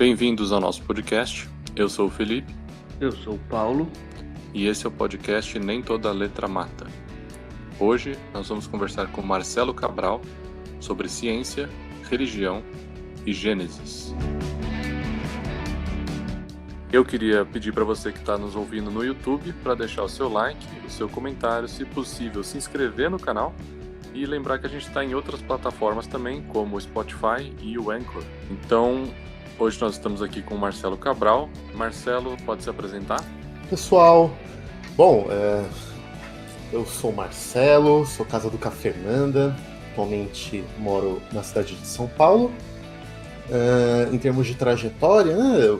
Bem-vindos ao nosso podcast. Eu sou o Felipe. Eu sou o Paulo. E esse é o podcast Nem Toda Letra Mata. Hoje nós vamos conversar com Marcelo Cabral sobre ciência, religião e Gênesis. Eu queria pedir para você que está nos ouvindo no YouTube para deixar o seu like, o seu comentário, se possível se inscrever no canal e lembrar que a gente está em outras plataformas também, como o Spotify e o Anchor. Então, hoje nós estamos aqui com o Marcelo Cabral. Marcelo, pode se apresentar? Pessoal, bom, eu sou o Marcelo, sou casado com a Fernanda, atualmente moro na cidade de São Paulo. Em termos de trajetória,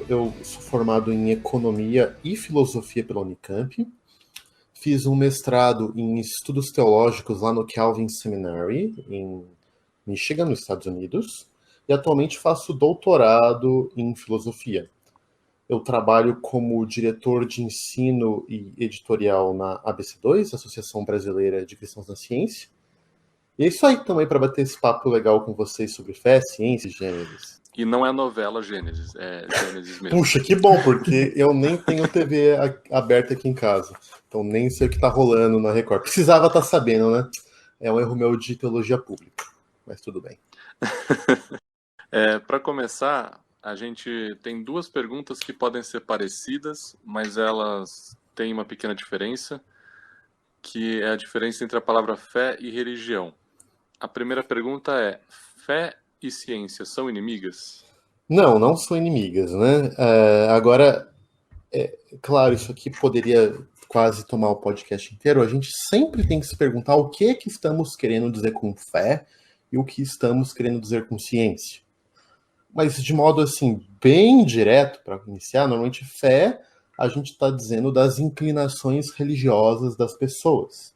eu sou formado em Economia e Filosofia pela Unicamp, fiz um mestrado em Estudos Teológicos lá no Calvin Seminary, em Michigan, nos Estados Unidos, e atualmente faço doutorado em Filosofia. Eu trabalho como diretor de ensino e editorial na ABC2, Associação Brasileira de Cristãos na Ciência. E é isso aí também para bater esse papo legal com vocês sobre fé, ciência e Gênesis. E não é a novela Gênesis, é Gênesis mesmo. Puxa, que bom, porque eu nem tenho TV aberta aqui em casa. Então nem sei o que tá rolando na Record. Precisava estar sabendo, né? É um erro meu de teologia pública, mas tudo bem. Para começar, a gente tem duas perguntas que podem ser parecidas, mas elas têm uma pequena diferença, que é a diferença entre a palavra fé e religião. A primeira pergunta é: fé e ciência são inimigas? Não são inimigas, né? Agora, claro, isso aqui poderia quase tomar o podcast inteiro. A gente sempre tem que se perguntar o que estamos querendo dizer com fé e o que estamos querendo dizer com ciência. Mas de modo assim, bem direto, para iniciar, normalmente fé, a gente está dizendo das inclinações religiosas das pessoas.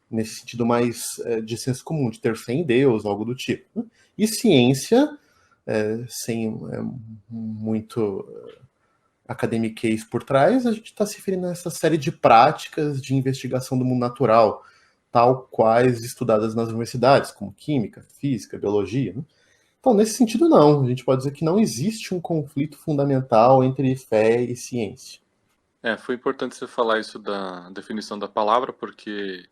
Nesse sentido mais de senso comum, de ter fé em Deus, algo do tipo. E ciência, sem muito academiquez por trás, a gente está se referindo a essa série de práticas de investigação do mundo natural, tal quais estudadas nas universidades, como química, física, biologia, né? Então, nesse sentido, não. A gente pode dizer que não existe um conflito fundamental entre fé e ciência. Foi importante você falar isso da definição da palavra, porque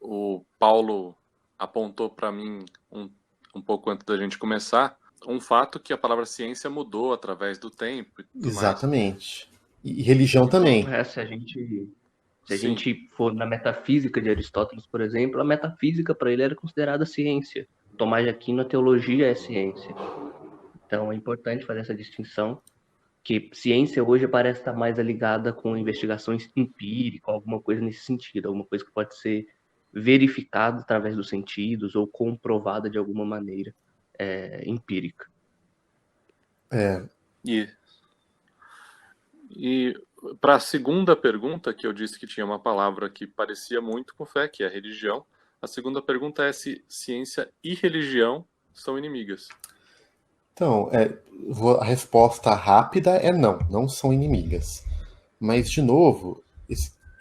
o Paulo apontou para mim um pouco antes da gente começar um fato que a palavra ciência mudou através do tempo. Exatamente. E religião também. Se a gente for na metafísica de Aristóteles, por exemplo, a metafísica para ele era considerada ciência. Tomás de Aquino, a teologia é ciência. Então é importante fazer essa distinção, que ciência hoje parece estar mais ligada com investigações empíricas, alguma coisa nesse sentido, alguma coisa que pode ser verificada através dos sentidos ou comprovada de alguma maneira empírica. E para a segunda pergunta, que eu disse que tinha uma palavra que parecia muito com fé, que é religião, a segunda pergunta é se ciência e religião são inimigas. Então, a resposta rápida é não são inimigas. Mas, de novo,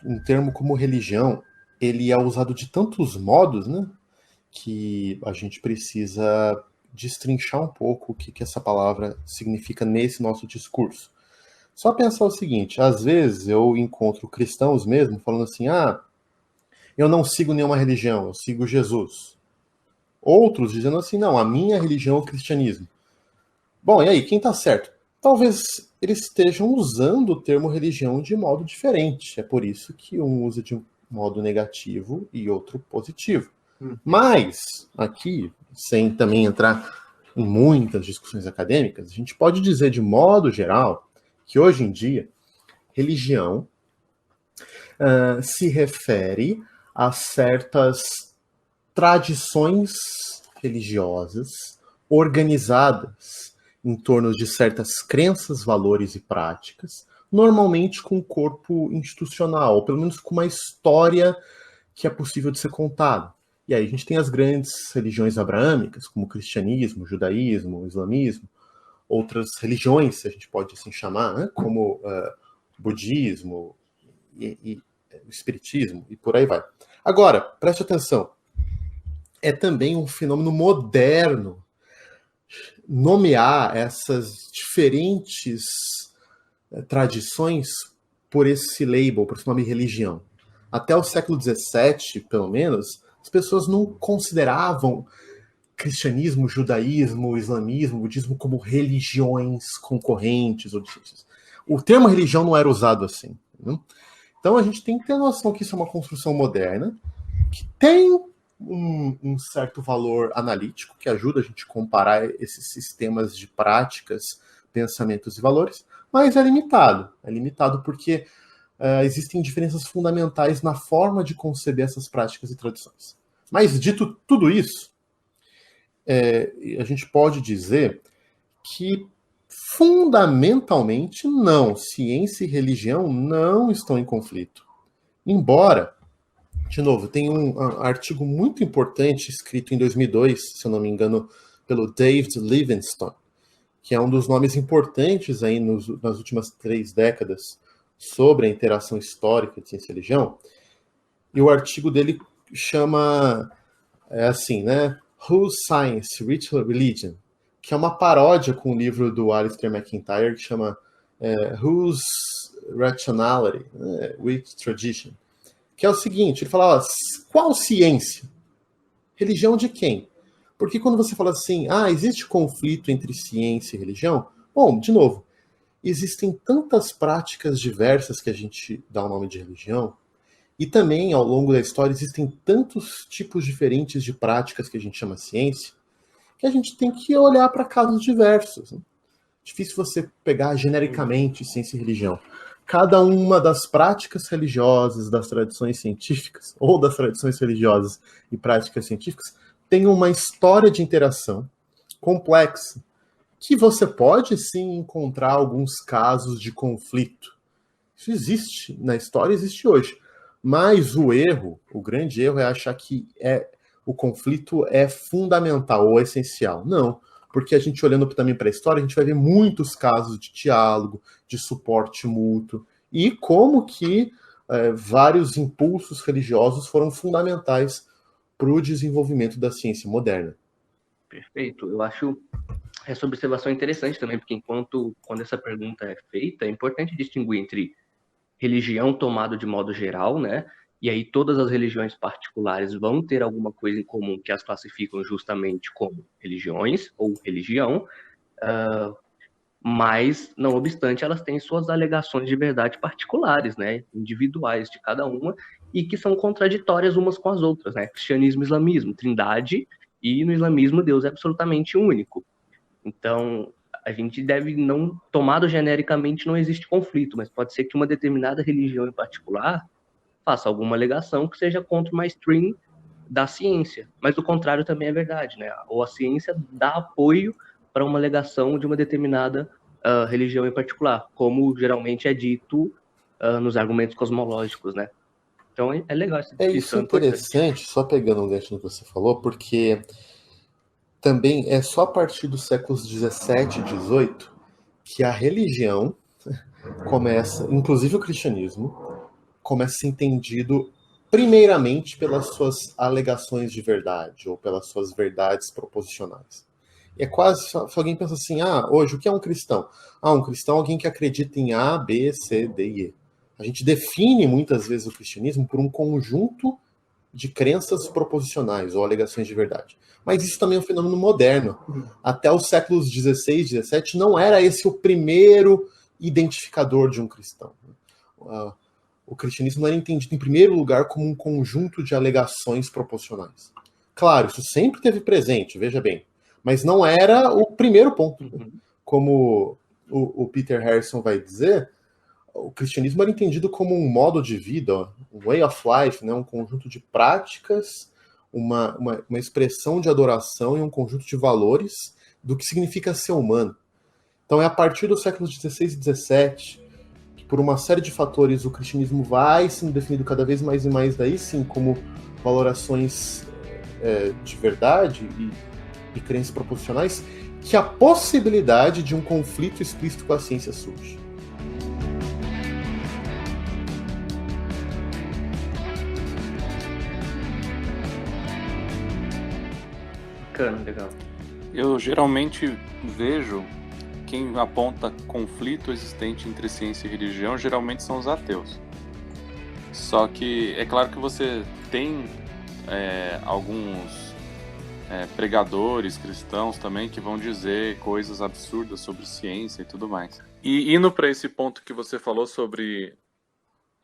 um termo como religião, ele é usado de tantos modos, né, que a gente precisa destrinchar um pouco o que essa palavra significa nesse nosso discurso. Só pensar o seguinte, às vezes eu encontro cristãos mesmo falando assim, eu não sigo nenhuma religião, eu sigo Jesus. Outros dizendo assim, não, a minha religião é o cristianismo. Bom, e aí, quem está certo? Talvez eles estejam usando o termo religião de modo diferente. É por isso que um usa de um modo negativo e outro positivo. Mas, aqui, sem também entrar em muitas discussões acadêmicas, a gente pode dizer de modo geral que hoje em dia, religião se refere a certas tradições religiosas organizadas em torno de certas crenças, valores e práticas, normalmente com um corpo institucional, ou pelo menos com uma história que é possível de ser contada. E aí a gente tem as grandes religiões abraâmicas, como o cristianismo, o judaísmo, o islamismo, outras religiões, se a gente pode assim chamar, né, como o budismo e o espiritismo, e por aí vai. Agora, preste atenção, é também um fenômeno moderno nomear essas diferentes tradições por esse label, por esse nome religião. Até o século XVII, pelo menos, as pessoas não consideravam cristianismo, judaísmo, islamismo, budismo como religiões concorrentes ou distintas. O termo religião não era usado assim. Né? Então a gente tem que ter noção que isso é uma construção moderna, que tem um certo valor analítico, que ajuda a gente a comparar esses sistemas de práticas, pensamentos e valores, mas é limitado. É limitado porque existem diferenças fundamentais na forma de conceber essas práticas e tradições. Mas, dito tudo isso, a gente pode dizer que, fundamentalmente, não. Ciência e religião não estão em conflito. Embora, de novo, tem um artigo muito importante escrito em 2002, se eu não me engano, pelo David Livingstone, que é um dos nomes importantes aí nas últimas 3 décadas sobre a interação histórica de ciência e religião. E o artigo dele chama, assim, né? Whose Science, Ritual Religion, que é uma paródia com o livro do Alistair MacIntyre, que chama Whose Rationality with Tradition, que é o seguinte, ele fala, qual ciência? Religião de quem? Porque quando você fala assim, existe conflito entre ciência e religião, bom, de novo, existem tantas práticas diversas que a gente dá o nome de religião, e também, ao longo da história, existem tantos tipos diferentes de práticas que a gente chama ciência, que a gente tem que olhar para casos diversos. Né? Difícil você pegar genericamente ciência e religião. Cada uma das práticas religiosas, das tradições científicas, ou das tradições religiosas e práticas científicas, tem uma história de interação complexa, que você pode, sim, encontrar alguns casos de conflito. Isso existe na história, existe hoje. Mas o grande erro é achar que o conflito é fundamental ou essencial. Não, porque a gente olhando também para a história, a gente vai ver muitos casos de diálogo, de suporte mútuo, e como que vários impulsos religiosos foram fundamentais para o desenvolvimento da ciência moderna. Perfeito. Eu acho essa observação interessante também, porque quando essa pergunta é feita, é importante distinguir entre religião tomado de modo geral, né? E aí todas as religiões particulares vão ter alguma coisa em comum que as classificam justamente como religiões ou religião, mas, não obstante, elas têm suas alegações de verdade particulares, né? Individuais de cada uma, e que são contraditórias umas com as outras, né? Cristianismo e islamismo, trindade, e no islamismo Deus é absolutamente único. Então, a gente deve não, tomado genericamente, não existe conflito, mas pode ser que uma determinada religião em particular faça alguma alegação que seja contra o mainstream da ciência. Mas o contrário também é verdade, né? Ou a ciência dá apoio para uma alegação de uma determinada religião em particular, como geralmente é dito nos argumentos cosmológicos, né? Então é legal essa distinção. Isso interessante, só pegando um gancho no que você falou, porque também é só a partir dos séculos 17 e 18 que a religião começa, inclusive o cristianismo, começa a ser entendido primeiramente pelas suas alegações de verdade, ou pelas suas verdades proposicionais. É quase, se alguém pensa assim, hoje, o que é um cristão? Um cristão é alguém que acredita em A, B, C, D e E. A gente define muitas vezes o cristianismo por um conjunto de crenças proposicionais ou alegações de verdade. Mas isso também é um fenômeno moderno. Até os séculos 16 e 17 não era esse o primeiro identificador de um cristão. O cristianismo não era entendido em primeiro lugar como um conjunto de alegações proposicionais. Claro, isso sempre teve presente, veja bem, mas não era o primeiro ponto. Como o Peter Harrison vai dizer, o cristianismo era entendido como um modo de vida, um way of life, né? Um conjunto de práticas, uma expressão de adoração e um conjunto de valores do que significa ser humano. Então é a partir dos séculos 16 e 17 que, por uma série de fatores, o cristianismo vai sendo definido cada vez mais e mais, daí sim, como valorações de verdade e crenças proposicionais, que a possibilidade de um conflito explícito com a ciência surge. Legal. Eu geralmente vejo quem aponta conflito existente entre ciência e religião geralmente são os ateus. Só que é claro que você tem alguns pregadores cristãos também que vão dizer coisas absurdas sobre ciência e tudo mais. E indo para esse ponto que você falou sobre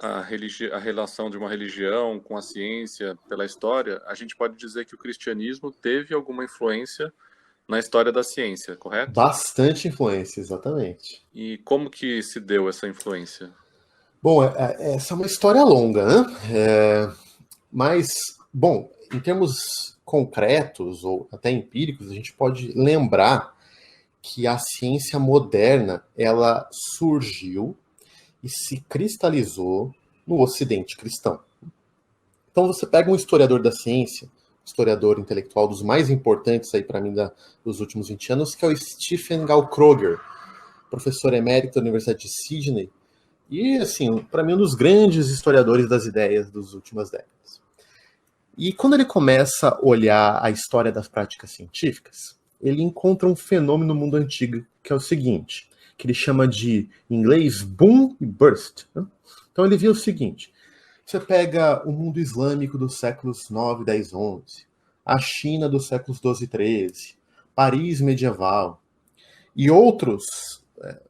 a relação de uma religião com a ciência pela história, a gente pode dizer que o cristianismo teve alguma influência na história da ciência, correto? Bastante influência, exatamente. E como que se deu essa influência? Bom, essa é uma história longa, né? Mas, bom, em termos concretos ou até empíricos, a gente pode lembrar que a ciência moderna, ela surgiu e se cristalizou no Ocidente cristão. Então você pega um historiador da ciência, historiador intelectual dos mais importantes aí para mim dos últimos 20 anos, que é o Stephen Gaukroger, professor emérito da Universidade de Sydney, e, assim, para mim, um dos grandes historiadores das ideias das últimas décadas. E quando ele começa a olhar a história das práticas científicas, ele encontra um fenômeno no mundo antigo, que é o seguinte, que ele chama de, em inglês, boom e burst. Né? Então ele viu o seguinte, você pega o mundo islâmico dos séculos 9, 10, 11, a China dos séculos 12 e 13, Paris medieval, e outros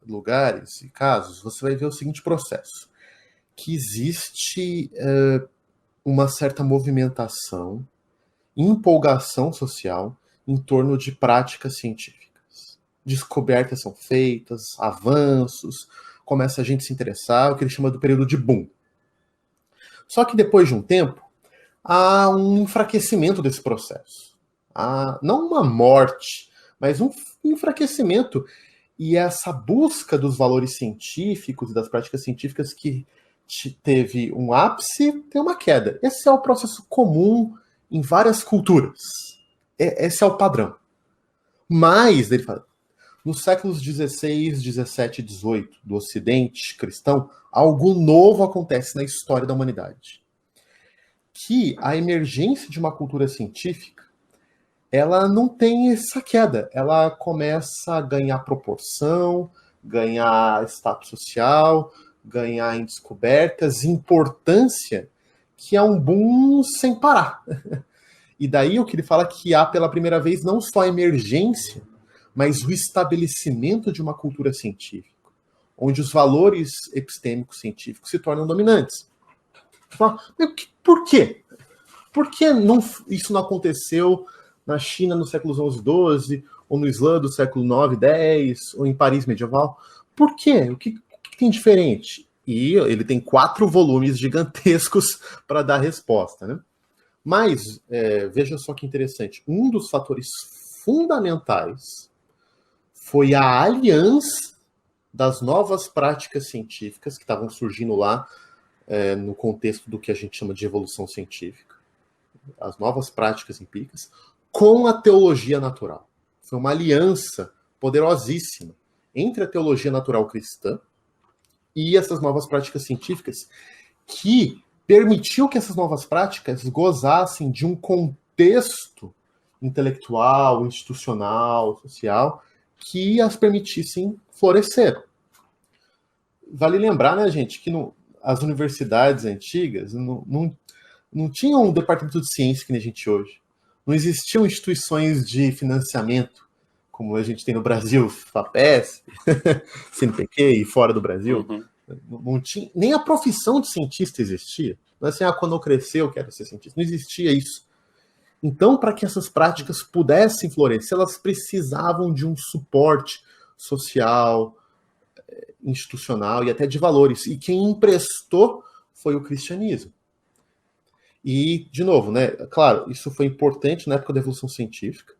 lugares e casos, você vai ver o seguinte processo, que existe uma certa movimentação, empolgação social em torno de práticas científicas. Descobertas são feitas, avanços, começa a gente se interessar, o que ele chama do período de boom. Só que depois de um tempo, há um enfraquecimento desse processo. Há, não uma morte, mas um enfraquecimento. E essa busca dos valores científicos e das práticas científicas que teve um ápice, tem uma queda. Esse é o processo comum em várias culturas. Esse é o padrão. Mas, ele fala, nos séculos 16, 17 e 18 do Ocidente cristão, algo novo acontece na história da humanidade. Que a emergência de uma cultura científica ela não tem essa queda. Ela começa a ganhar proporção, ganhar status social, ganhar em descobertas, importância, que é um boom sem parar. E daí o que ele fala que há pela primeira vez não só a emergência, mas o estabelecimento de uma cultura científica, onde os valores epistêmicos científicos se tornam dominantes. Por quê? Por que isso não aconteceu na China no século 11 e 12, ou no Islã do século 9 e 10, ou em Paris medieval? Por quê? O que tem diferente? E ele tem 4 volumes gigantescos para dar resposta, né? Mas, veja só que interessante, um dos fatores fundamentais foi a aliança das novas práticas científicas que estavam surgindo lá no contexto do que a gente chama de evolução científica, as novas práticas empíricas, com a teologia natural. Foi uma aliança poderosíssima entre a teologia natural cristã e essas novas práticas científicas que permitiu que essas novas práticas gozassem de um contexto intelectual, institucional, social, que as permitissem florescer. Vale lembrar, né, gente, que as universidades antigas não tinham um departamento de ciência que nem a gente hoje. Não existiam instituições de financiamento, como a gente tem no Brasil, FAPESP, CNPq e fora do Brasil. Uhum. Não tinha, nem a profissão de cientista existia. Não é assim, quando eu crescer eu quero ser cientista. Não existia isso. Então, para que essas práticas pudessem florescer, elas precisavam de um suporte social, institucional e até de valores. E quem emprestou foi o cristianismo. E, de novo, né, claro, isso foi importante na época da Evolução Científica.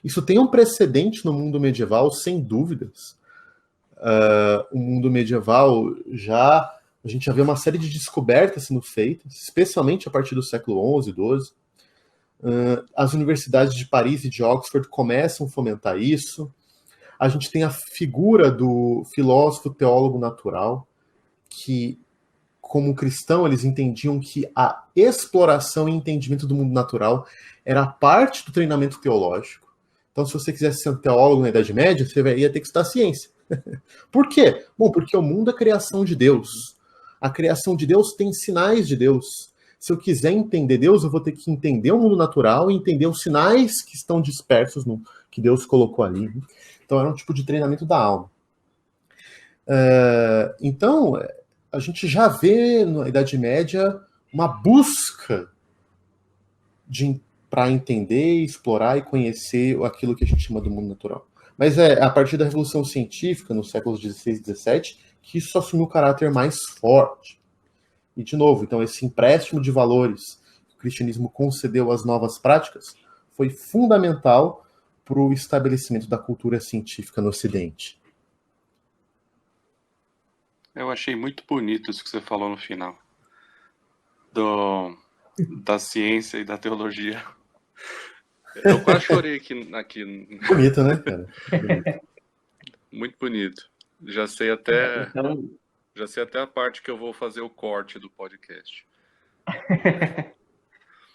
Isso tem um precedente no mundo medieval, sem dúvidas. O mundo medieval a gente já vê uma série de descobertas sendo feitas, especialmente a partir do século XI, XII. As universidades de Paris e de Oxford começam a fomentar isso. A gente tem a figura do filósofo teólogo natural, que, como cristão, eles entendiam que a exploração e entendimento do mundo natural era parte do treinamento teológico. Então, se você quisesse ser um teólogo na Idade Média, você ia ter que estudar ciência. Por quê? Bom, porque o mundo é a criação de Deus. A criação de Deus tem sinais de Deus. Se eu quiser entender Deus, eu vou ter que entender o mundo natural e entender os sinais que estão dispersos, que Deus colocou ali. Então, era um tipo de treinamento da alma. Então, a gente já vê na Idade Média uma busca para entender, explorar e conhecer aquilo que a gente chama do mundo natural. Mas é a partir da Revolução Científica, nos séculos XVI e XVII, que isso assumiu um caráter mais forte. E, de novo, então, esse empréstimo de valores que o cristianismo concedeu às novas práticas foi fundamental para o estabelecimento da cultura científica no Ocidente. Eu achei muito bonito isso que você falou no final. Da ciência e da teologia. Eu quase chorei aqui. Bonito, né, cara? Bonito. Muito bonito. Já sei até a parte que eu vou fazer o corte do podcast.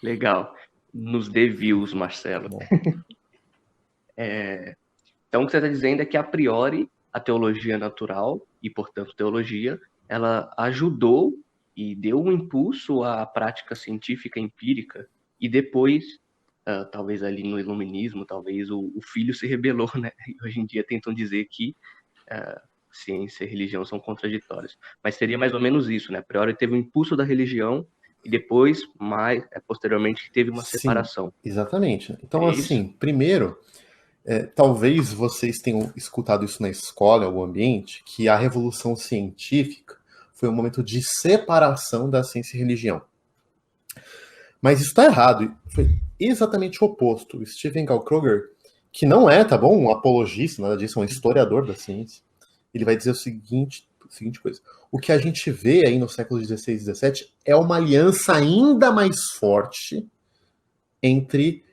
Legal. Nos dê views, Marcelo. Então, o que você está dizendo é que, a priori, a teologia natural, e, portanto, teologia, ela ajudou e deu um impulso à prática científica empírica, e depois, talvez ali no iluminismo, talvez o filho se rebelou, né? E hoje em dia tentam dizer que ciência e religião são contraditórias. Mas seria mais ou menos isso, né? A priori teve um impulso da religião, e depois, posteriormente, teve uma separação. Sim, exatamente. Então, assim, primeiro, talvez vocês tenham escutado isso na escola, em algum ambiente, que a revolução científica foi um momento de separação da ciência e religião. Mas isso está errado. Foi exatamente o oposto. O Stephen Kroger, que não é, tá bom, um apologista, nada disso, é um historiador da ciência, ele vai dizer a seguinte coisa. O que a gente vê aí no século XVI e XVII é uma aliança ainda mais forte entre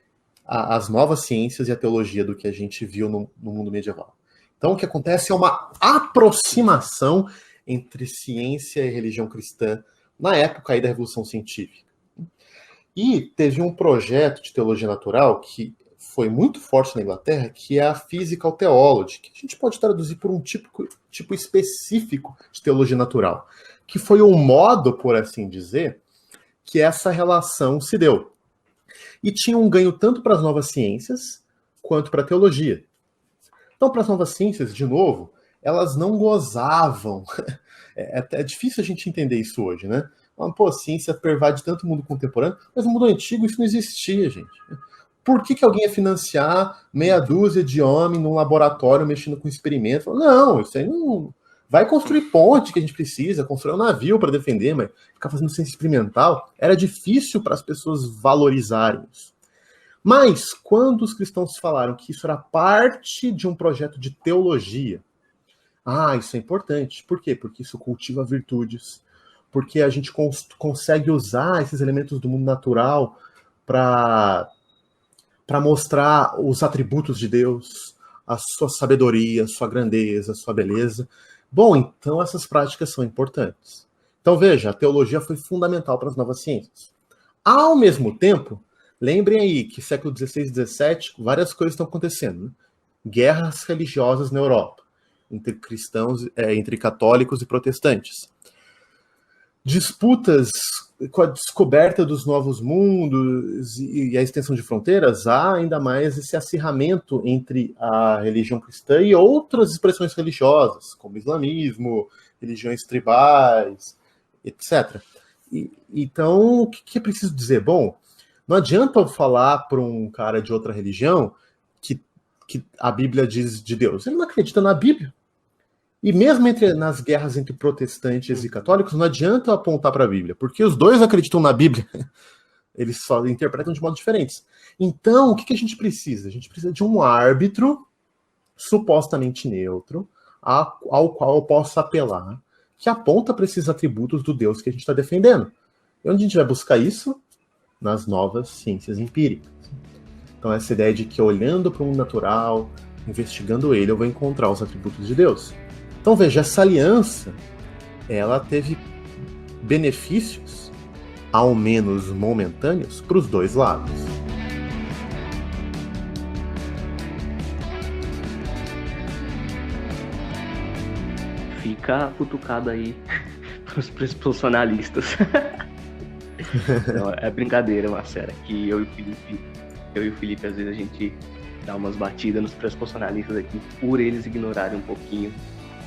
as novas ciências e a teologia do que a gente viu no mundo medieval. Então, o que acontece é uma aproximação entre ciência e religião cristã na época aí da Revolução Científica. E teve um projeto de teologia natural que foi muito forte na Inglaterra, que é a Physical Theology, que a gente pode traduzir por um tipo específico de teologia natural, que foi um modo, por assim dizer, que essa relação se deu. E tinha um ganho tanto para as novas ciências quanto para a teologia. Então, para as novas ciências, de novo, elas não gozavam. É difícil a gente entender isso hoje, né? Pô, a ciência pervade tanto o mundo contemporâneo, mas no mundo antigo isso não existia, gente. Por que alguém ia financiar meia dúzia de homens num laboratório mexendo com experimento? Não, isso aí não... Vai construir ponte que a gente precisa, construir um navio para defender, mas ficar fazendo ciência experimental era difícil para as pessoas valorizarem isso. Mas, quando os cristãos falaram que isso era parte de um projeto de teologia, isso é importante. Por quê? Porque isso cultiva virtudes, porque a gente consegue usar esses elementos do mundo natural para mostrar os atributos de Deus, a sua sabedoria, a sua grandeza, a sua beleza. Bom, então essas práticas são importantes. Então veja, a teologia foi fundamental para as novas ciências. Ao mesmo tempo, lembrem aí que século XVI e XVII, várias coisas estão acontecendo. Né? Guerras religiosas na Europa, entre cristãos, entre católicos e protestantes. Disputas com a descoberta dos novos mundos e a extensão de fronteiras, há ainda mais esse acirramento entre a religião cristã e outras expressões religiosas, como islamismo, religiões tribais, etc. Então, o que é preciso dizer? Bom, não adianta eu falar para um cara de outra religião que a Bíblia diz de Deus. Ele não acredita na Bíblia. E mesmo nas guerras entre protestantes e católicos, não adianta eu apontar para a Bíblia, porque os dois acreditam na Bíblia. Eles só interpretam de modo diferentes. Então, o que a gente precisa? A gente precisa de um árbitro supostamente neutro, ao qual eu posso apelar, que aponta para esses atributos do Deus que a gente está defendendo. E onde a gente vai buscar isso? Nas novas ciências empíricas. Então, essa ideia de que olhando para o mundo natural, investigando ele, eu vou encontrar os atributos de Deus. Então, veja, essa aliança, ela teve benefícios, ao menos momentâneos, para os dois lados. fica cutucado aí pros pressuposicionalistas. Não, é brincadeira, Marcelo, que eu e o Felipe, às vezes a gente dá umas batidas nos pressuposicionalistas aqui por eles ignorarem um pouquinho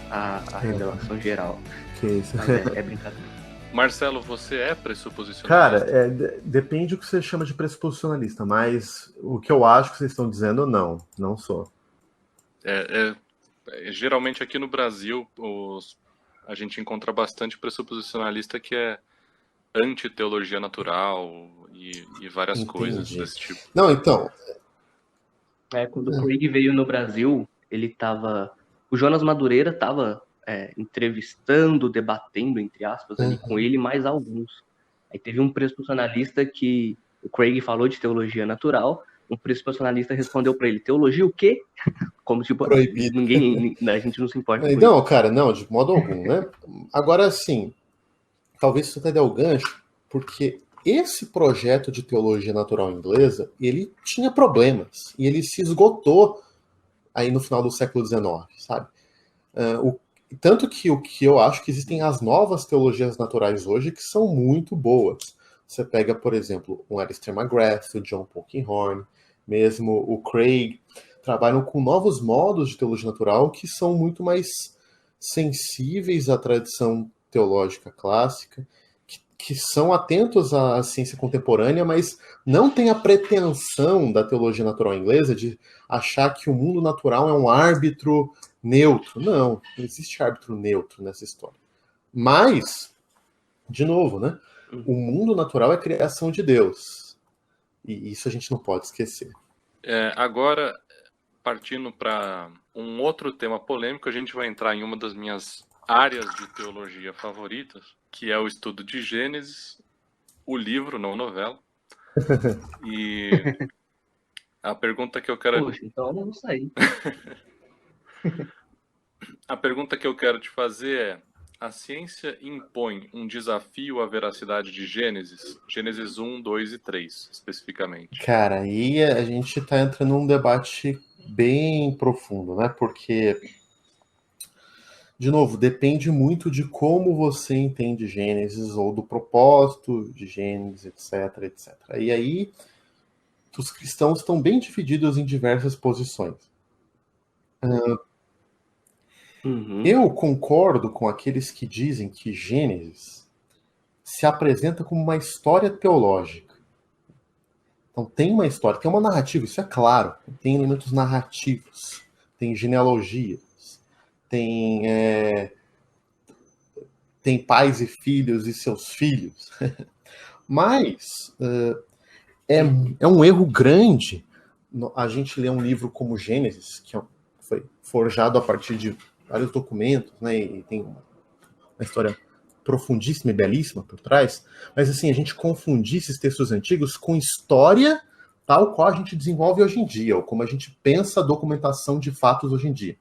a revelação geral. Que isso. Mas é brincadeira. Marcelo, você é pressuposicionalista? Cara, depende do que você chama de pressuposicionalista, mas o que eu acho que vocês estão dizendo, não sou. Geralmente aqui no Brasil, a gente encontra bastante pressuposicionalista que é anti-teologia natural e várias coisas desse tipo. Não, então... Quando o Craig veio no Brasil, ele tava... O Jonas Madureira tava entrevistando, debatendo, entre aspas, ali com ele mais alguns. Aí teve um pressuposicionalista que o Craig falou de teologia natural, um pressuposicionalista respondeu para ele, teologia o quê? Como tipo, proibido. A gente não se importa. Não, cara, não, de modo algum, né? Agora, sim, talvez isso até dê o gancho, porque esse projeto de teologia natural inglesa, ele tinha problemas, e ele se esgotou aí no final do século XIX, sabe? Tanto que o que eu acho que existem as novas teologias naturais hoje que são muito boas. Você pega, por exemplo, o Alistair McGrath, o John Polkinghorne, mesmo o Craig, trabalham com novos modos de teologia natural que são muito mais sensíveis à tradição teológica clássica, que são atentos à ciência contemporânea, mas não tem a pretensão da teologia natural inglesa de achar que o mundo natural é um árbitro neutro. Não existe árbitro neutro nessa história. Mas, de novo, né? O mundo natural é criação de Deus. E isso a gente não pode esquecer. Agora, partindo para um outro tema polêmico, a gente vai entrar em uma das minhas áreas de teologia favoritas, que é o estudo de Gênesis, o livro, não novela. E a pergunta que eu quero... Poxa, então vamos sair. A pergunta que eu quero te fazer é: a ciência impõe um desafio à veracidade de Gênesis? Gênesis 1, 2 e 3, especificamente. Cara, aí a gente está entrando num debate bem profundo, né? Porque, de novo, depende muito de como você entende Gênesis ou do propósito de Gênesis, etc, etc. E aí, os cristãos estão bem divididos em diversas posições. Eu concordo com aqueles que dizem que Gênesis se apresenta como uma história teológica. Então tem uma história, tem uma narrativa, isso é claro. Tem elementos narrativos, tem genealogias, tem pais e filhos e seus filhos. Mas é um erro grande a gente ler um livro como Gênesis, que foi forjado a partir de vários documentos, né, e tem uma história profundíssima e belíssima por trás, mas assim, a gente confundir esses textos antigos com história tal qual a gente desenvolve hoje em dia, ou como a gente pensa a documentação de fatos hoje em dia.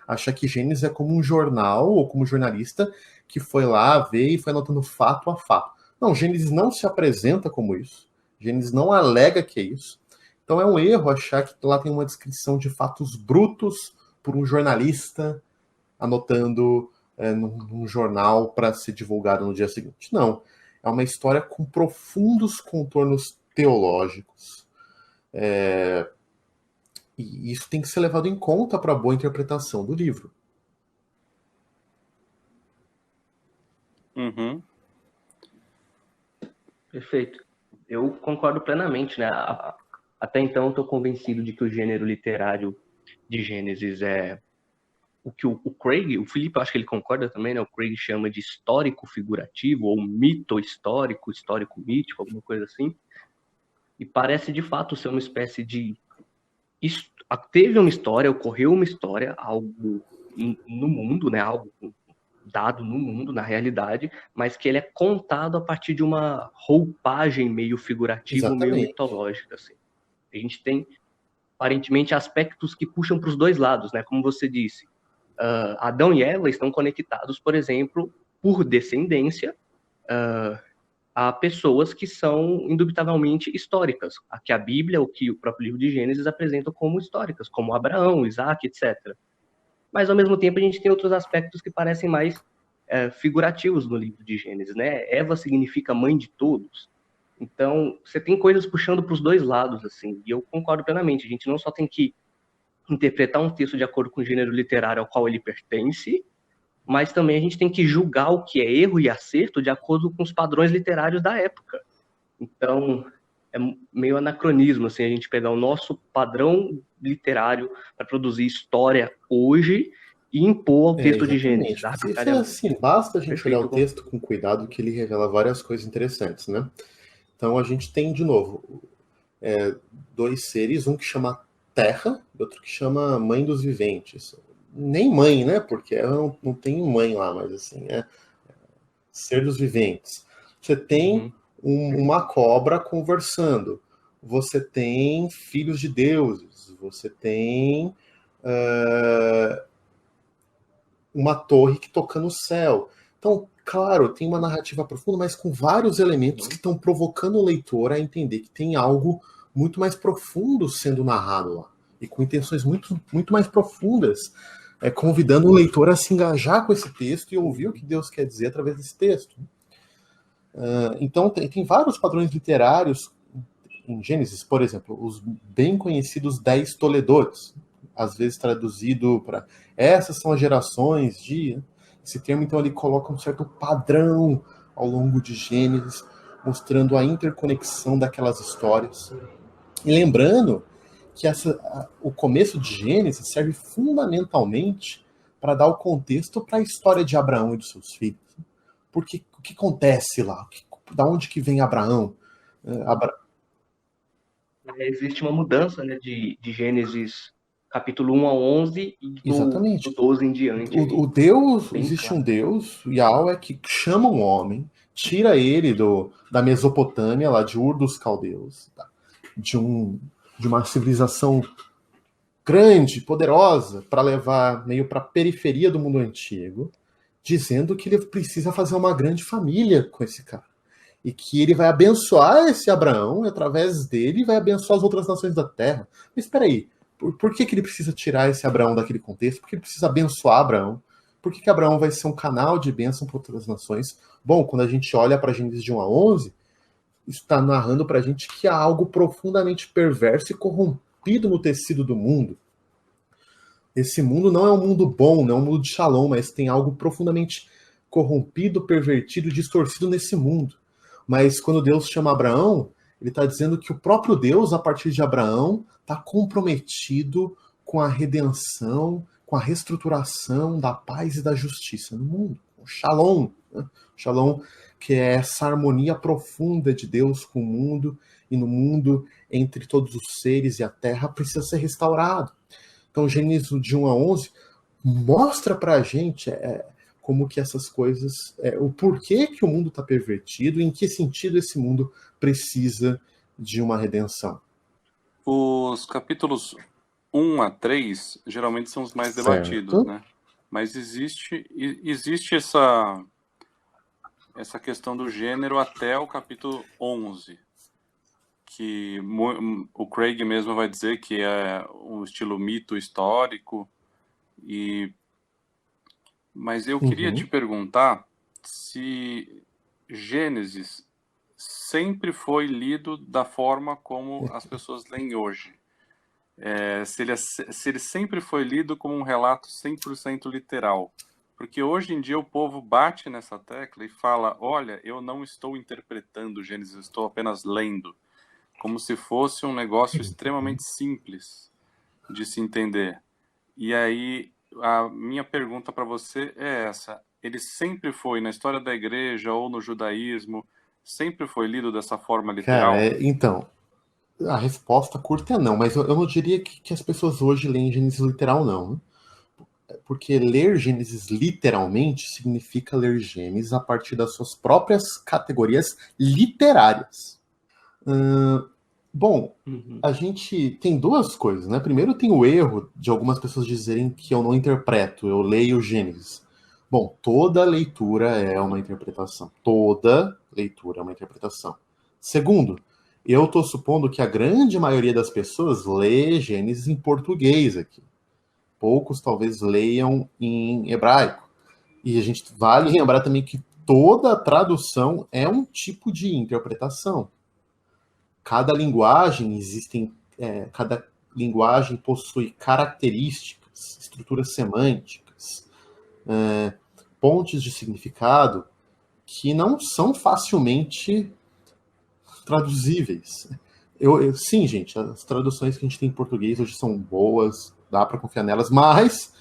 Achar que Gênesis é como um jornal, ou como um jornalista que foi lá ver e foi anotando fato a fato. Não, Gênesis não se apresenta como isso. Gênesis não alega que é isso. Então é um erro achar que lá tem uma descrição de fatos brutos por um jornalista anotando num jornal para ser divulgado no dia seguinte. Não. É uma história com profundos contornos teológicos. E isso tem que ser levado em conta para a boa interpretação do livro. Perfeito. Eu concordo plenamente, né? Até então, estou convencido de que o gênero literário de Gênesis é o que o Craig, o Felipe, eu acho que ele concorda também, né? O Craig chama de histórico figurativo, ou mito histórico, histórico mítico, alguma coisa assim. E parece, de fato, ser uma espécie de... Teve uma história, ocorreu uma história, algo no mundo, né? Algo dado no mundo, na realidade, mas que ele é contado a partir de uma roupagem meio figurativa, Exatamente. meio mitológica, assim. A gente tem, aparentemente, aspectos que puxam para os dois lados, né? Como você disse, Adão e Eva estão conectados, por exemplo, por descendência, a pessoas que são indubitavelmente históricas, a que a Bíblia, o que o próprio livro de Gênesis apresenta como históricas, como Abraão, Isaac, etc. mas ao mesmo tempo a gente tem outros aspectos que parecem mais figurativos no livro de Gênesis, né? Eva significa mãe de todos. Então, você tem coisas puxando para os dois lados, assim, e eu concordo plenamente. A gente não só tem que interpretar um texto de acordo com o gênero literário ao qual ele pertence, mas também a gente tem que julgar o que é erro e acerto de acordo com os padrões literários da época. Então, é meio anacronismo, assim, a gente pegar o nosso padrão literário para produzir história hoje e impor ao texto de Gênesis. Isso é assim, basta a gente olhar o texto com cuidado que ele revela várias coisas interessantes, né? Então a gente tem, de novo, dois seres, um que chama Terra e outro que chama Mãe dos Viventes. Nem mãe, né? Porque não tem mãe lá, mas assim, ser dos viventes. Você tem uma cobra conversando. Você tem filhos de deuses. Você tem uma torre que toca no céu. Então, claro, tem uma narrativa profunda, mas com vários elementos que estão provocando o leitor a entender que tem algo muito mais profundo sendo narrado lá. E com intenções muito, muito mais profundas, convidando o leitor a se engajar com esse texto e ouvir o que Deus quer dizer através desse texto. Então, tem vários padrões literários em Gênesis, por exemplo, os bem conhecidos 10 Toledores, às vezes traduzido para essas são as gerações de... Esse termo, então, ele coloca um certo padrão ao longo de Gênesis, mostrando a interconexão daquelas histórias. E lembrando que o começo de Gênesis serve fundamentalmente para dar o contexto para a história de Abraão e dos seus filhos. Porque o que acontece lá? Da onde que vem Abraão? Existe uma mudança, né, de Gênesis capítulo 1 a 11 e Exatamente. do 12 em diante. Existe um Deus, Yahweh, que chama um homem, tira ele da Mesopotâmia, lá de Ur dos Caldeus, tá? de uma civilização grande, poderosa, para levar meio para a periferia do mundo antigo, dizendo que ele precisa fazer uma grande família com esse cara. E que ele vai abençoar esse Abraão, e através dele vai abençoar as outras nações da terra. Mas espera aí, por que ele precisa tirar esse Abraão daquele contexto? Por que ele precisa abençoar Abraão? Por que Abraão vai ser um canal de bênção para outras nações? Bom, quando a gente olha para Gênesis de 1 a 11, isso está narrando para a gente que há algo profundamente perverso e corrompido no tecido do mundo. Esse mundo não é um mundo bom, não é um mundo de shalom, mas tem algo profundamente corrompido, pervertido, distorcido nesse mundo. Mas quando Deus chama Abraão, ele está dizendo que o próprio Deus, a partir de Abraão, está comprometido com a redenção, com a reestruturação da paz e da justiça no mundo. O Shalom, né? Shalom, que é essa harmonia profunda de Deus com o mundo, e no mundo, entre todos os seres e a terra, precisa ser restaurado. Então, Gênesis de 1 a 11 mostra para a gente como que essas coisas, o porquê que o mundo está pervertido e em que sentido esse mundo precisa de uma redenção. Os capítulos 1 a 3 geralmente são os mais debatidos, né? Mas existe essa questão do gênero até o capítulo 11, que o Craig mesmo vai dizer que é um estilo mito histórico. Mas eu queria te perguntar se Gênesis sempre foi lido da forma como as pessoas leem hoje. Se ele sempre foi lido como um relato 100% literal. Porque hoje em dia o povo bate nessa tecla e fala, olha, eu não estou interpretando Gênesis, eu estou apenas lendo. Como se fosse um negócio extremamente simples de se entender. E aí, a minha pergunta para você é essa. Ele sempre foi, na história da igreja ou no judaísmo, sempre foi lido dessa forma literal? Cara, então, a resposta curta é não, mas eu não diria que as pessoas hoje leem Gênesis literal, não. Porque ler Gênesis literalmente significa ler Gênesis a partir das suas próprias categorias literárias. Bom, a gente tem duas coisas, né? Primeiro tem o erro de algumas pessoas dizerem que eu não interpreto, eu leio Gênesis. Bom, toda leitura é uma interpretação. Toda leitura é uma interpretação. Segundo, eu estou supondo que a grande maioria das pessoas lê Gênesis em português aqui. poucos talvez leiam em hebraico. E a gente vale lembrar também que toda tradução é um tipo de interpretação. Cada linguagem cada linguagem possui características, estruturas semânticas, pontes de significado que não são facilmente traduzíveis. Sim, gente, as traduções que a gente tem em português hoje são boas, dá para confiar nelas, mas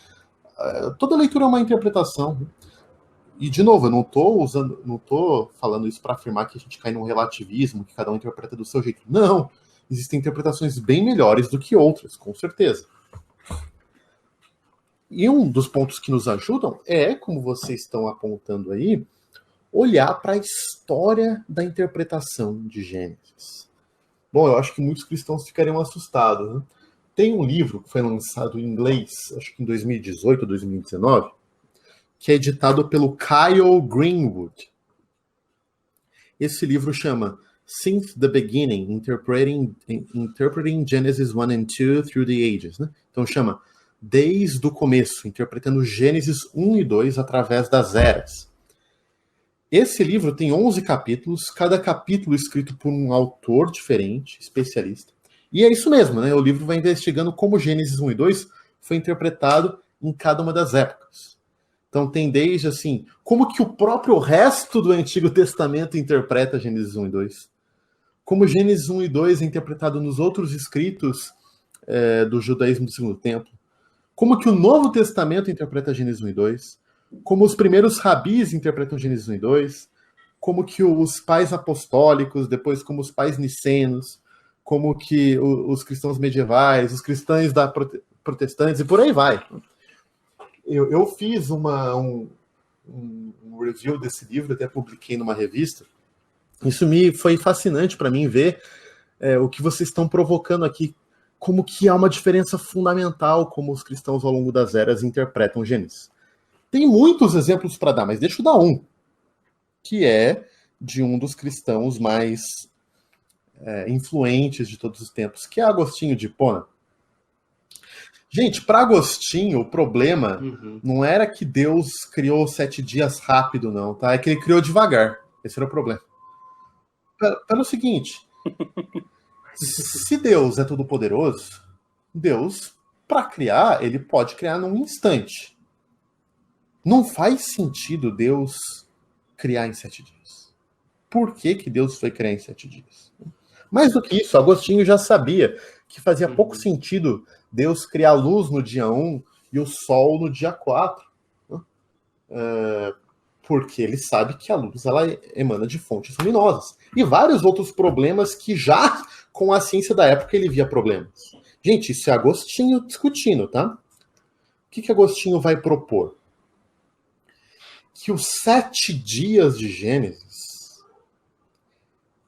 toda leitura é uma interpretação. E, de novo, eu não tô falando isso para afirmar que a gente cai num relativismo, que cada um interpreta do seu jeito. Não! Existem interpretações bem melhores do que outras, com certeza. E um dos pontos que nos ajudam é, como vocês estão apontando aí, olhar para a história da interpretação de Gênesis. Bom, eu acho que muitos cristãos ficariam assustados, né? Tem um livro que foi lançado em inglês, acho que em 2018 ou 2019, que é editado pelo Kyle Greenwood. Esse livro chama Since the Beginning, Interpreting Genesis 1 and 2 Through the Ages. Né? Então chama Desde o Começo, interpretando Gênesis 1 e 2 através das eras. Esse livro tem 11 capítulos, cada capítulo escrito por um autor diferente, especialista. E é isso mesmo, né? O livro vai investigando como Gênesis 1 e 2 foi interpretado em cada uma das épocas. Então tem desde assim, como que o próprio resto do Antigo Testamento interpreta Gênesis 1 e 2. Como Gênesis 1 e 2 é interpretado nos outros escritos do judaísmo do Segundo Templo. Como que o Novo Testamento interpreta Gênesis 1 e 2. Como os primeiros rabis interpretam Gênesis 1 e 2. Como que os pais apostólicos, depois como os pais nicenos, como que os cristãos medievais, os cristãos protestantes e por aí vai. Eu fiz um review desse livro, até publiquei numa revista. Isso foi fascinante para mim ver o que vocês estão provocando aqui, como que há uma diferença fundamental como os cristãos ao longo das eras interpretam Gênesis. Tem muitos exemplos para dar, mas deixa eu dar um, que é de um dos cristãos mais influentes de todos os tempos, que é Agostinho de Hipona. Gente, para Agostinho, o problema não era que Deus criou 7 dias rápido, não, tá? É que ele criou devagar. Esse era o problema. Pelo seguinte, se Deus é todo-poderoso, Deus, para criar, ele pode criar num instante. Não faz sentido Deus criar em 7 dias. Por que Deus foi criar em 7 dias? Mais do que isso, Agostinho já sabia que fazia pouco sentido Deus criar a luz no dia 1 e o sol no dia 4. Porque ele sabe que a luz ela emana de fontes luminosas. E vários outros problemas que já com a ciência da época ele via problemas. Gente, isso é Agostinho discutindo, tá? O que Agostinho vai propor? Que os 7 dias de Gênesis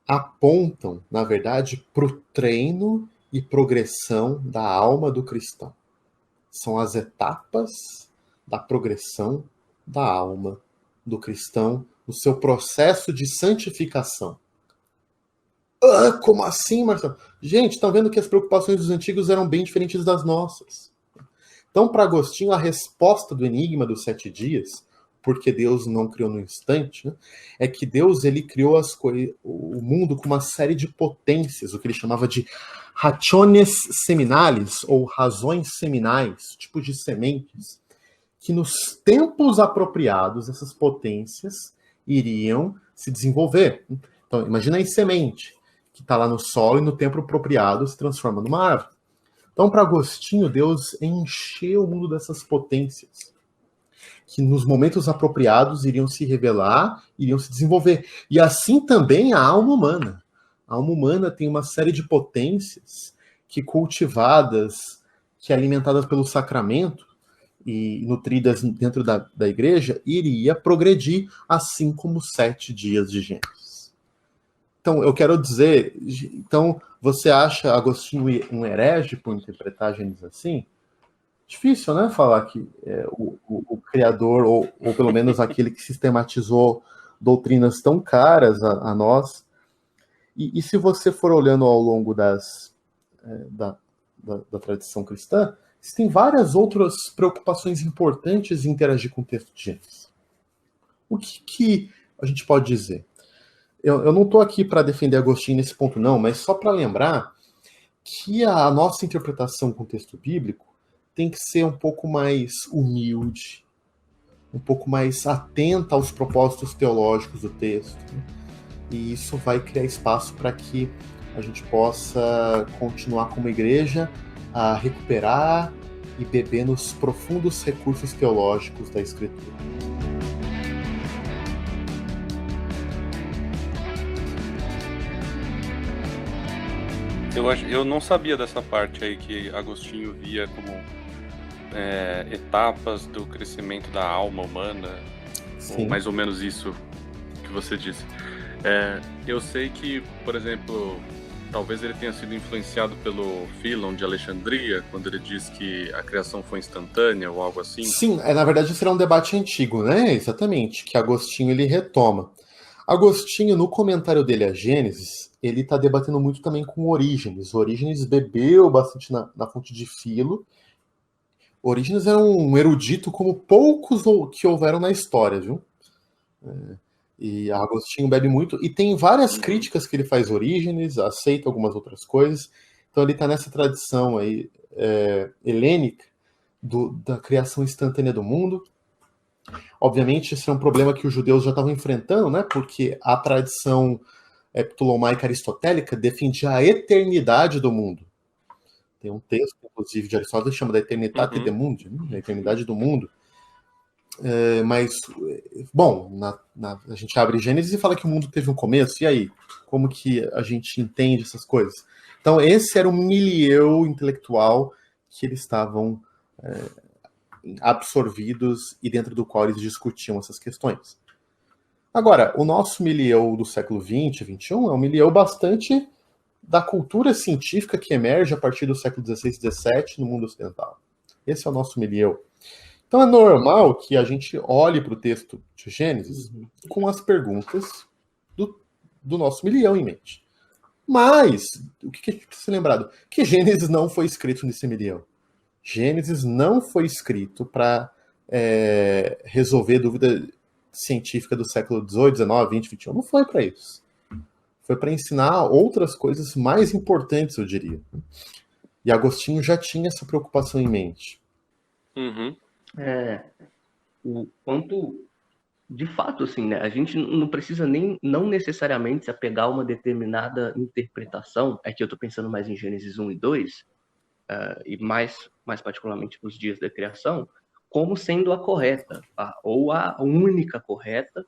apontam, na verdade, para o treino e progressão da alma do cristão. São as etapas da progressão da alma do cristão no seu processo de santificação. Como assim, Marcelo? Gente, estão vendo que as preocupações dos antigos eram bem diferentes das nossas. Então, para Agostinho, a resposta do enigma dos 7 dias, porque Deus não criou no instante, né, é que Deus ele criou o mundo com uma série de potências, o que ele chamava de rationes seminales, ou razões seminais, tipos de sementes, que nos tempos apropriados, essas potências iriam se desenvolver. Então, imagina aí semente, que está lá no solo e no tempo apropriado se transforma numa árvore. Então, para Agostinho, Deus encheu o mundo dessas potências, que nos momentos apropriados iriam se revelar, iriam se desenvolver. E assim também a alma humana. A alma humana tem uma série de potências que cultivadas, que alimentadas pelo sacramento e nutridas dentro da igreja, iria progredir, assim como os 7 dias de Gênesis. Então, eu quero dizer, então, você acha Agostinho um herege por interpretar Gênesis assim? Difícil, né, falar que o criador, ou pelo menos aquele que sistematizou doutrinas tão caras a nós. E se você for olhando ao longo da tradição cristã, Existem várias outras preocupações importantes em interagir com o texto de Gênesis. O que a gente pode dizer? Eu não estou aqui para defender Agostinho nesse ponto, não, mas só para lembrar que a nossa interpretação com o texto bíblico tem que ser um pouco mais humilde, um pouco mais atenta aos propósitos teológicos do texto. E isso vai criar espaço para que a gente possa continuar como igreja a recuperar e beber nos profundos recursos teológicos da Escritura. Eu não sabia dessa parte aí que Agostinho via como etapas do crescimento da alma humana, ou mais ou menos isso que você disse. Eu sei que, por exemplo, talvez ele tenha sido influenciado pelo Philon de Alexandria, quando ele diz que a criação foi instantânea ou algo assim. Sim, na verdade será um debate antigo, né? Exatamente, que Agostinho ele retoma. Agostinho, no comentário dele a Gênesis, ele está debatendo muito também com Orígenes. Orígenes bebeu bastante na fonte de Filo. Orígenes era um erudito como poucos que houveram na história, viu? E Agostinho bebe muito, e tem várias críticas que ele faz Orígenes, aceita algumas outras coisas. Então ele está nessa tradição aí helênica da criação instantânea do mundo. Obviamente, esse é um problema que os judeus já estavam enfrentando, né? Porque a tradição ptolomaica aristotélica defendia a eternidade do mundo. Tem um texto, inclusive, de Aristóteles que chama da Eternitate de Mundi, né? A eternidade do mundo. Mas, bom, a gente abre Gênesis e fala que o mundo teve um começo, e aí? Como que a gente entende essas coisas? Então, esse era o milieu intelectual que eles estavam absorvidos e dentro do qual eles discutiam essas questões. Agora, o nosso milieu do século XX, XXI, é um milieu bastante da cultura científica que emerge a partir do século XVI e XVII no mundo ocidental. Esse é o nosso milieu. Então é normal que a gente olhe para o texto de Gênesis com as perguntas do nosso milieu em mente. Mas, o que a gente precisa ser lembrado? Que Gênesis não foi escrito nesse milieu. Gênesis não foi escrito para resolver dúvida científica do século XVIII, XIX, XX, XXI. Não foi para isso. Foi para ensinar outras coisas mais importantes, eu diria. E Agostinho já tinha essa preocupação em mente. O quanto, de fato, assim, né? A gente não precisa não necessariamente se apegar a uma determinada interpretação. Aqui eu estou pensando mais em Gênesis 1 e 2, e mais particularmente nos dias da criação, como sendo a correta, ou a única correta,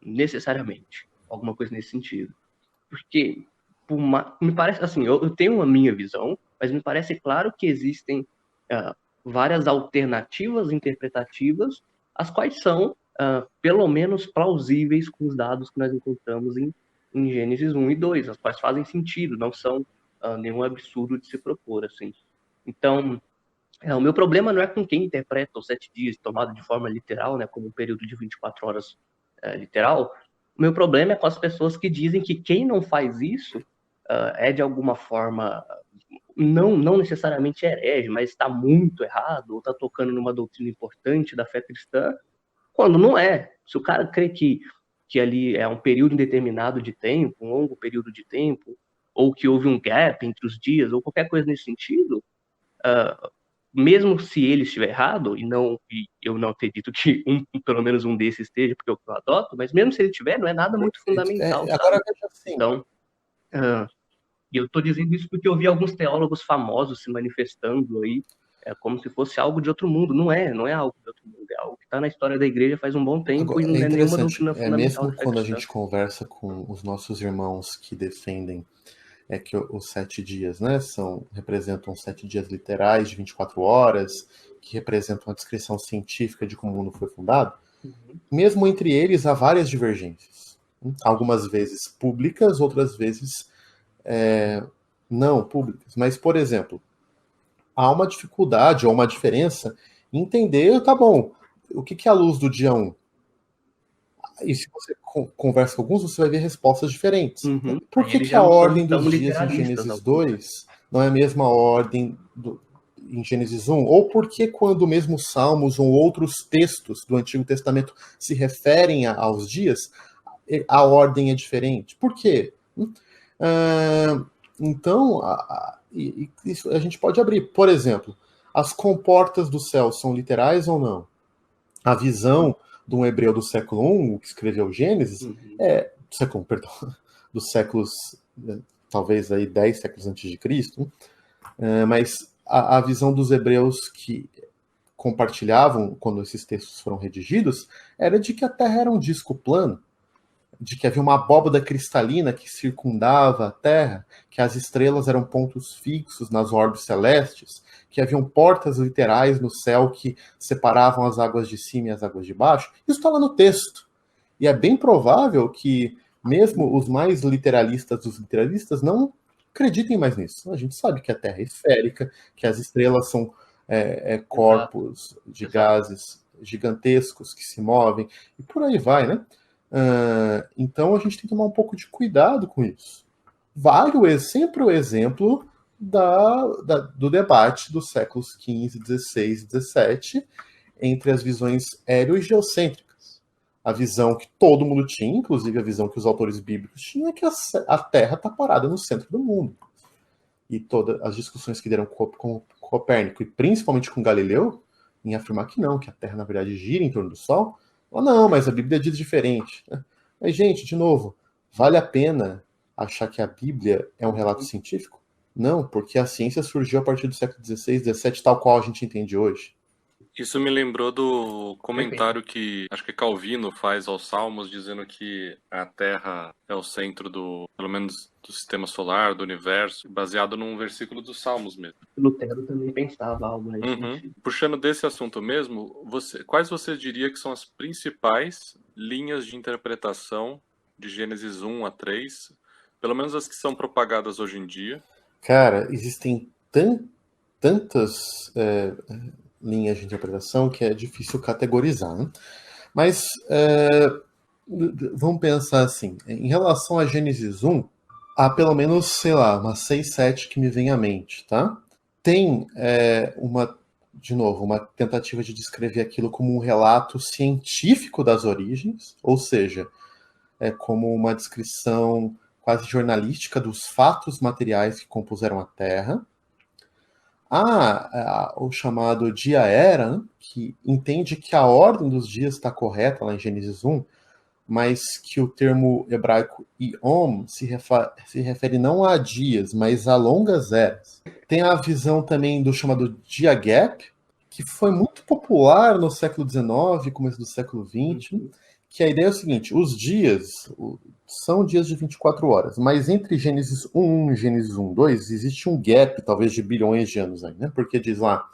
necessariamente. Alguma coisa nesse sentido. Porque, me parece, assim, eu tenho a minha visão, mas me parece claro que existem várias alternativas interpretativas, as quais são, pelo menos, plausíveis com os dados que nós encontramos em Gênesis 1 e 2, as quais fazem sentido, não são nenhum absurdo de se propor, assim. Então, o meu problema não é com quem interpreta os 7 dias tomado de forma literal, né, como um período de 24 horas literal. O meu problema é com as pessoas que dizem que quem não faz isso é, de alguma forma, não necessariamente herege, mas está muito errado, ou está tocando numa doutrina importante da fé cristã, quando não é. Se o cara crê que ali é um período indeterminado de tempo, um longo período de tempo, ou que houve um gap entre os dias, ou qualquer coisa nesse sentido, mesmo se ele estiver errado, e eu não acredito que pelo menos um desses esteja, porque eu adoto, mas mesmo se ele tiver, não é nada muito fundamental. Agora veja assim. Então, e eu estou dizendo isso porque eu vi alguns teólogos famosos se manifestando aí, como se fosse algo de outro mundo. Não é algo de outro mundo, é algo que está na história da igreja faz um bom tempo. Agora, e não é nenhuma doutrina fundamental. Mesmo quando a gente conversa com os nossos irmãos que defendem que os 7 dias, né, representam 7 dias literais de 24 horas, que representam a descrição científica de como o mundo foi fundado, mesmo entre eles há várias divergências. Algumas vezes públicas, outras vezes não públicas. Mas, por exemplo, há uma dificuldade ou uma diferença em entender, tá bom, o que é a luz do dia 1? E se você conversa com alguns, você vai ver respostas diferentes. Por que a ordem dos dias em Gênesis 2 não é a mesma ordem em Gênesis 1? Ou por que quando mesmo Salmos ou outros textos do Antigo Testamento se referem aos dias, a ordem é diferente? Por quê? Então, isso a gente pode abrir. Por exemplo, as comportas do céu são literais ou não? A visão de um hebreu do século I, que escreveu Gênesis, dos séculos, talvez aí 10 séculos antes de Cristo, mas a visão dos hebreus que compartilhavam quando esses textos foram redigidos era de que a Terra era um disco plano, de que havia uma abóbada cristalina que circundava a Terra, que as estrelas eram pontos fixos nas órbitas celestes, que haviam portas literais no céu que separavam as águas de cima e as águas de baixo. Isso está lá no texto. E é bem provável que mesmo os mais literalistas dos literalistas não acreditem mais nisso. A gente sabe que a Terra é esférica, que as estrelas são corpos de gases gigantescos que se movem, e por aí vai, né? Então a gente tem que tomar um pouco de cuidado com isso. Vale sempre o exemplo do debate dos séculos XV, XVI e XVII entre as visões hélio e geocêntricas. A visão que todo mundo tinha, inclusive a visão que os autores bíblicos tinham, é que a Terra está parada no centro do mundo. E todas as discussões que deram com Copérnico, e principalmente com Galileu, em afirmar que não, que a Terra na verdade gira em torno do Sol. Não, mas a Bíblia diz diferente. Mas, gente, de novo, vale a pena achar que a Bíblia é um relato científico? Não, porque a ciência surgiu a partir do século XVI, XVII, tal qual a gente entende hoje. Isso me lembrou do comentário que acho que Calvino faz aos Salmos, dizendo que a Terra é o centro pelo menos do sistema solar, do universo, baseado num versículo dos Salmos mesmo. Lutero também pensava algo nesse sentido. Puxando desse assunto mesmo, quais você diria que são as principais linhas de interpretação de Gênesis 1 a 3, pelo menos as que são propagadas hoje em dia? Cara, existem tantas linhas de interpretação que é difícil categorizar, né? Mas vamos pensar assim, em relação a Gênesis 1, há pelo menos, sei lá, umas 6, 7 que me vem à mente, tá? Tem uma tentativa de descrever aquilo como um relato científico das origens, ou seja, como uma descrição quase jornalística dos fatos materiais que compuseram a Terra. Há o chamado dia-era, que entende que a ordem dos dias está correta lá em Gênesis 1, mas que o termo hebraico Yom se refere não a dias, mas a longas eras. Tem a visão também do chamado dia gap, que foi muito popular no século XIX, começo do século XX, que a ideia é o seguinte: os dias são dias de 24 horas, mas entre Gênesis 1 e Gênesis 1:2 existe um gap, talvez de bilhões de anos aí, né? Porque diz lá,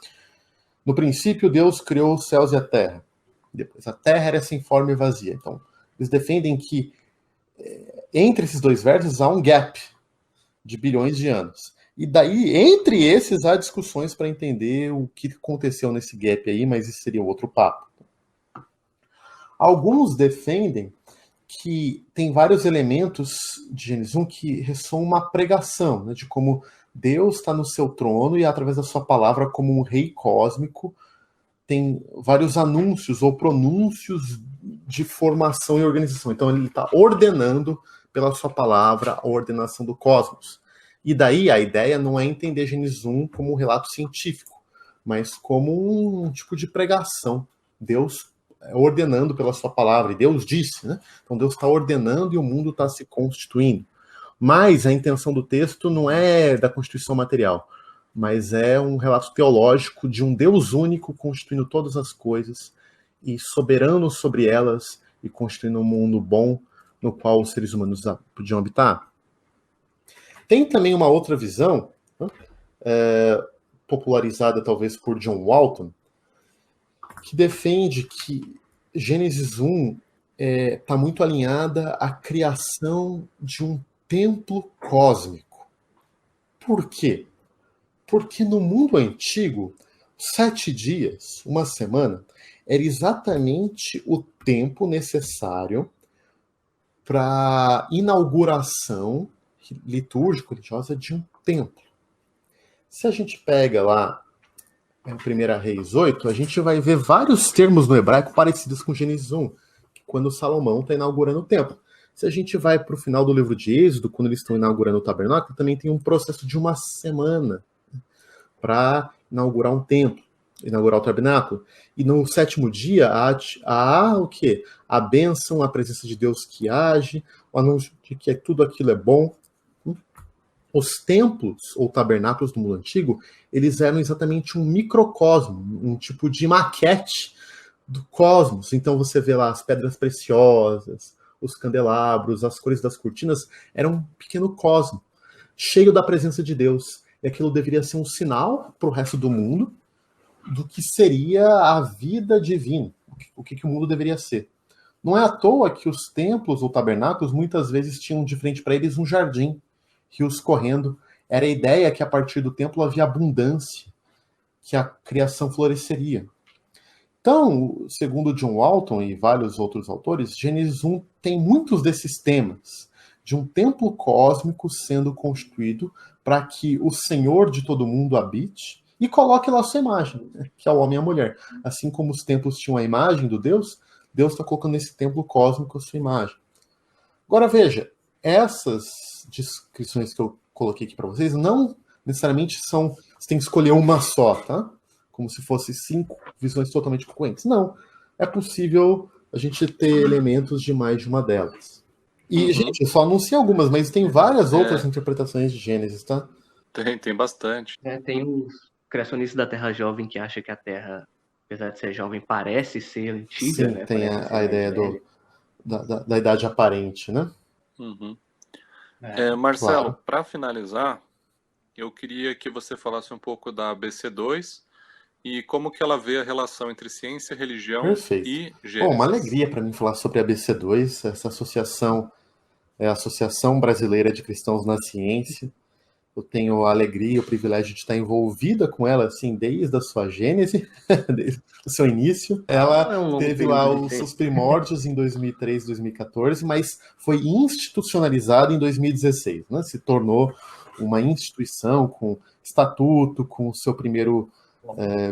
no princípio Deus criou os céus e a terra. Depois a terra era sem forma e vazia. Então, eles defendem que entre esses dois versos há um gap de bilhões de anos. E daí, entre esses, há discussões para entender o que aconteceu nesse gap aí, mas isso seria outro papo. Alguns defendem que tem vários elementos de Gênesis 1 que ressoam uma pregação, né, de como Deus está no seu trono e, através da sua palavra, como um rei cósmico, tem vários anúncios ou pronúncios de formação e organização. Então, ele está ordenando, pela sua palavra, a ordenação do cosmos. E daí, a ideia não é entender Gênesis 1 como um relato científico, mas como um tipo de pregação. Deus ordenando pela sua palavra, e Deus disse, né? Então Deus está ordenando e o mundo está se constituindo. Mas a intenção do texto não é da constituição material, mas é um relato teológico de um Deus único constituindo todas as coisas e soberano sobre elas e constituindo um mundo bom no qual os seres humanos podiam habitar. Tem também uma outra visão, né, popularizada talvez por John Walton, que defende que Gênesis 1 está muito alinhada à criação de um templo cósmico. Por quê? Porque no mundo antigo, 7 dias, uma semana, era exatamente o tempo necessário para inauguração litúrgico-religiosa de um templo. Se a gente pega lá em 1 Reis 8, a gente vai ver vários termos no hebraico parecidos com Gênesis 1, quando Salomão está inaugurando o templo. Se a gente vai para o final do livro de Êxodo, quando eles estão inaugurando o tabernáculo, também tem um processo de uma semana para inaugurar um templo, inaugurar o tabernáculo. E no 7º dia há o quê? A bênção, a presença de Deus que age, o anúncio de que tudo aquilo é bom. Os templos ou tabernáculos do mundo antigo, eles eram exatamente um microcosmo, um tipo de maquete do cosmos. Então você vê lá as pedras preciosas, os candelabros, as cores das cortinas, era um pequeno cosmo, cheio da presença de Deus. E aquilo deveria ser um sinal para o resto do mundo do que seria a vida divina, o que o mundo deveria ser. Não é à toa que os templos ou tabernáculos muitas vezes tinham de frente para eles um jardim, rios correndo. Era a ideia que a partir do templo havia abundância, que a criação floresceria. Então, segundo John Walton e vários outros autores, Gênesis 1 tem muitos desses temas de um templo cósmico sendo construído para que o Senhor de todo mundo habite e coloque lá a sua imagem, né, que é o homem e a mulher. Assim como os templos tinham a imagem do Deus, Deus está colocando nesse templo cósmico a sua imagem. Agora veja, essas descrições que eu coloquei aqui para vocês não necessariamente são... Você tem que escolher uma só, tá? Como se fossem 5 visões totalmente concorrentes. Não. É possível a gente ter elementos de mais de uma delas. E, gente, eu só anunciei algumas, mas tem várias outras interpretações de Gênesis, tá? Tem bastante. Tem os criacionistas da Terra Jovem que acham que a Terra, apesar de ser jovem, parece ser antiga, Sim, né? tem Parece a ideia da idade aparente, né? Uhum. Marcelo, Claro. para finalizar, eu queria que você falasse um pouco da ABC2 e como que ela vê a relação entre ciência, religião Perfeito. e Gênesis. Bom, uma alegria para mim falar sobre a ABC2, essa associação é a Associação Brasileira de Cristãos na Ciência. Eu tenho a alegria e o privilégio de estar envolvida com ela, assim, desde a sua gênese, desde o seu início. Ela teve lá os seus primórdios em 2013, 2014, mas foi institucionalizada em 2016, né? Se tornou uma instituição com estatuto, com o seu primeiro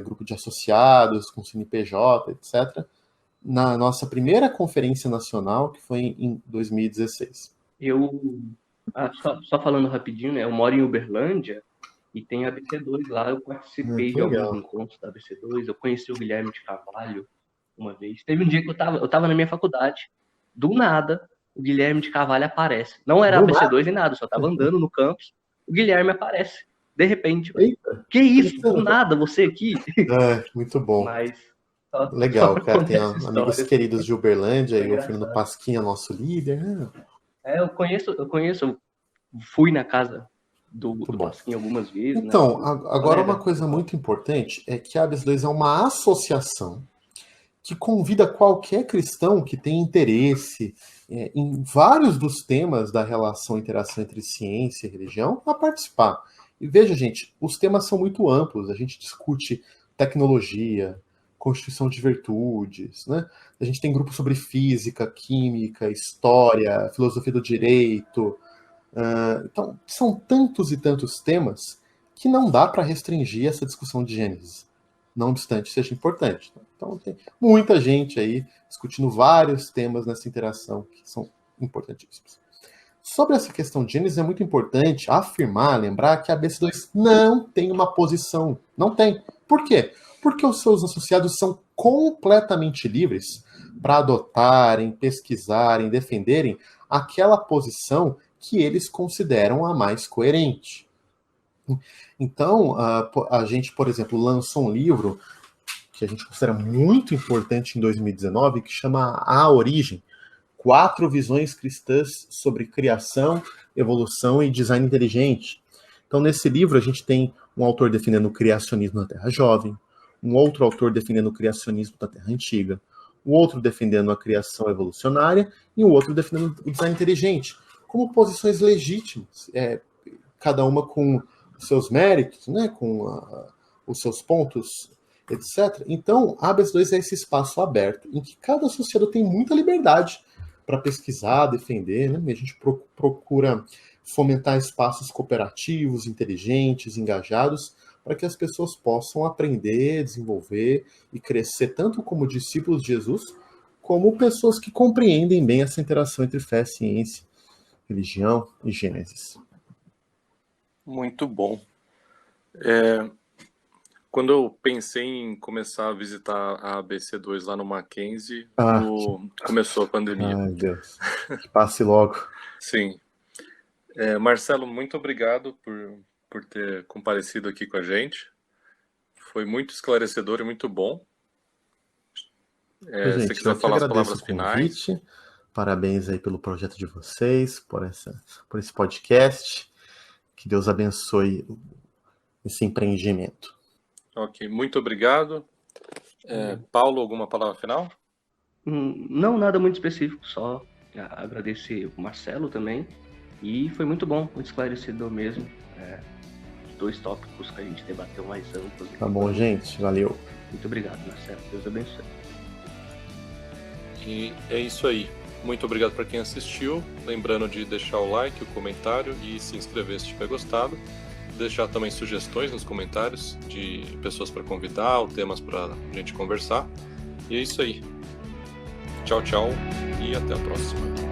grupo de associados, com o CNPJ, etc., na nossa primeira conferência nacional, que foi em 2016. Só falando rapidinho, né? Eu moro em Uberlândia e tem a ABC2 lá. Eu participei de alguns encontros da ABC2. Eu conheci o Guilherme de Carvalho uma vez. Teve um dia que eu tava na minha faculdade. Do nada, o Guilherme de Carvalho aparece. Não era ABC2 nem nada, só tava andando no campus. O Guilherme aparece. De repente. Eita, que isso? Do nada, você aqui? Muito bom. Mas legal, cara. Tem amigos queridos de Uberlândia e o Fernando Pasquinha, nosso líder. Eu conheço. Eu fui na casa do Pasquinha algumas vezes. Então, né? Agora uma coisa muito importante é que a ABC2 é uma associação que convida qualquer cristão que tem interesse em vários dos temas da relação e interação entre ciência e religião a participar. E veja, gente, os temas são muito amplos. A gente discute tecnologia, constituição de virtudes, né? A gente tem grupos sobre física, química, história, filosofia do direito. Então, são tantos e tantos temas que não dá para restringir essa discussão de Gênesis, não obstante seja importante. Então, tem muita gente aí discutindo vários temas nessa interação que são importantíssimos. Sobre essa questão de Gênesis, é muito importante afirmar, lembrar que a ABC2 não tem uma posição. Não tem. Por quê? Porque os seus associados são completamente livres para adotarem, pesquisarem, defenderem aquela posição que eles consideram a mais coerente. Então, a gente, por exemplo, lançou um livro que a gente considera muito importante em 2019, que chama A Origem, 4 visões cristãs sobre criação, evolução e design inteligente. Então, nesse livro, a gente tem um autor defendendo o criacionismo na Terra Jovem, um outro autor defendendo o criacionismo da Terra Antiga, o outro defendendo a criação evolucionária e o outro defendendo o design inteligente, como posições legítimas, cada uma com os seus méritos, né, com os seus pontos, etc. Então, a ABC2 é esse espaço aberto, em que cada associado tem muita liberdade para pesquisar, defender, né? E a gente procura fomentar espaços cooperativos, inteligentes, engajados, para que as pessoas possam aprender, desenvolver e crescer tanto como discípulos de Jesus, como pessoas que compreendem bem essa interação entre fé, ciência, religião e Gênesis. Muito bom. Quando eu pensei em começar a visitar a ABC2 lá no Mackenzie, começou a pandemia. Ai, Deus. Que passe logo. Sim. Marcelo, muito obrigado por ter comparecido aqui com a gente. Foi muito esclarecedor e muito bom. Gente, se você quiser falar as palavras finais. Parabéns aí pelo projeto de vocês, por esse podcast. Que Deus abençoe esse empreendimento. Ok, muito obrigado. Paulo, alguma palavra final? Não, nada muito específico, só agradecer o Marcelo também. E foi muito bom, muito esclarecedor mesmo. Os 2 tópicos que a gente debateu mais amplos. Tá bom, gente. Valeu. Muito obrigado, Marcelo. Deus abençoe. E é isso aí. Muito obrigado para quem assistiu. Lembrando de deixar o like, o comentário e se inscrever se tiver gostado. Deixar também sugestões nos comentários de pessoas para convidar ou temas para a gente conversar. E é isso aí. Tchau, tchau e até a próxima.